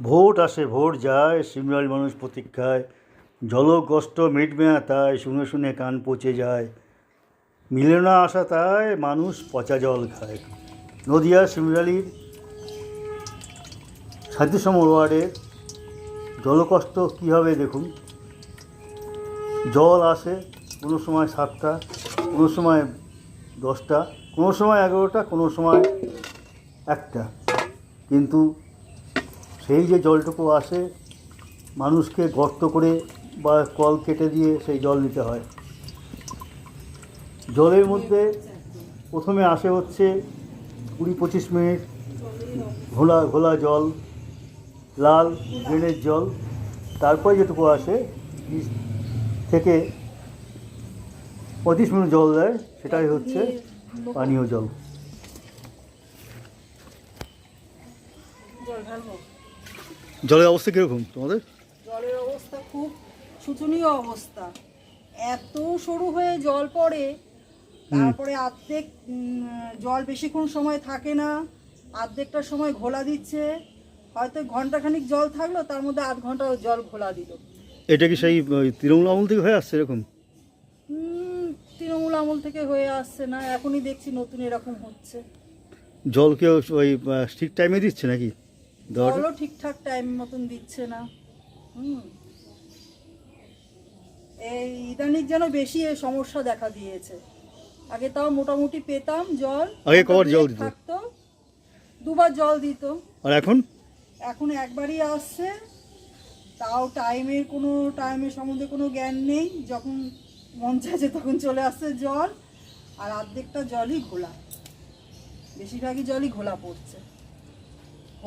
Vote আসে vote যায়, সিমরাল মানুষ প্রতীক্ষায়। জলকষ্ট মিটবে না তাই, শুনে শুনে কান পচে যায়। মিলে না আসা তাই মানুষ পচা জল খায়। নদিয়া শিমরালির সাধ্যসম ওয়ার্ডের জলকষ্ট কী হবে দেখুন। জল আসে কোনো সময় 7টা, কোনো সময় 10টা, কোনো সময় 11টা, কোনো সময় 1টা, কিন্তু সেই যে জলটুকু আসে মানুষকে গর্ত করে বা কল কেটে দিয়ে সেই জল নিতে হয়। জলের মধ্যে প্রথমে আসে হচ্ছে 20-25 মিনিট ঘোলা ঘোলা জল, লাল ড্রেনের জল। তারপরে যেটুকু আসে 20 থেকে 25 মিনিট জল দেয়, সেটাই হচ্ছে পানীয় জল। জলের অবস্থা কীরকম তোমাদের? জলের অবস্থা খুব শোচনীয় অবস্থা। এত সরু হয়ে জল পড়ে, তারপরে অর্ধেক জল বেশিক্ষণ সময় থাকে না, অর্ধেকটা সময় ঘোলা দিচ্ছে। হয়তো ঘন্টাখানিক জল থাকলো, তার মধ্যে 8 ঘন্টা জল ঘোলা দিল। এটা কি সেই তৃণমূল আমল থেকে হয়ে আসছে এরকম? তৃণমূল আমল থেকে হয়ে আসছে না, এখনই দেখছি নতুন এরকম হচ্ছে। জল কেউ ওই ঠিক টাইমে দিচ্ছে নাকি? জলও ঠিকঠাক টাইম মতন দিচ্ছে না। এই ইদানিং যেন বেশি এই সমস্যা দেখা দিয়েছে। আগে তাও মোটামুটি পেতাম জল, আগে কবার জল দিত? থাকতো, 2বার জল দিত। আর এখন? এখন একবারই আসছে, তাও টাইমের সম্বন্ধে কোনো জ্ঞান নেই। যখন মন চাইছে তখন চলে আসছে জল, আর অর্ধেকটা জলই ঘোলা, বেশিরভাগই জলই ঘোলা পড়ছে।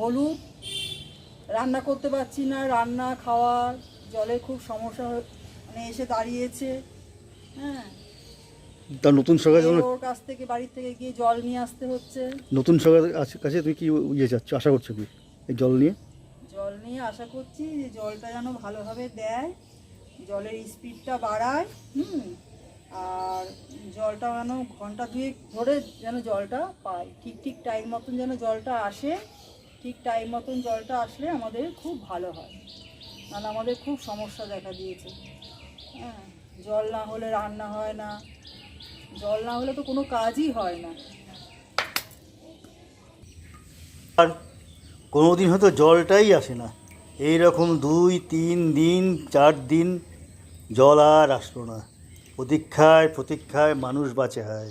হলুদ, রান্না করতে পারছি না, রান্না খাওয়া জলের খুব সমস্যা মানে এসে দাঁড়িয়েছে। হ্যাঁ, তার নতুন সরকার ওর কাছ থেকে বাড়ি থেকে গিয়ে জল নিয়ে আসতে হচ্ছে। নতুন সরকারের কাছে তুমি কি চাচ্ছ, আশা করছো কি এই জল নিয়ে? জল নিয়ে আশা করছি যে জলটা যেন ভালোভাবে দেয়, জলের স্পিডটা বাড়ায়। আর জলটা যেন ঘন্টা 2 ধরে যেন জলটা পাই, ঠিক টাইম মতন যেন জলটা আসে। ঠিক টাইম মতন জলটা আসলে আমাদের খুব ভালো হয়, নাহলে আমাদের খুব সমস্যা দেখা দিয়েছে। হ্যাঁ, জল না হলে রান্না হয় না, জল না হলে তো কোনো কাজই হয় না। আর কোনো দিন হয়তো জলটাই আসে না, এই রকম 2-3 দিন 4 দিন জল আর আসলো না। প্রতীক্ষায় প্রতীক্ষায় মানুষ বাঁচে হয়।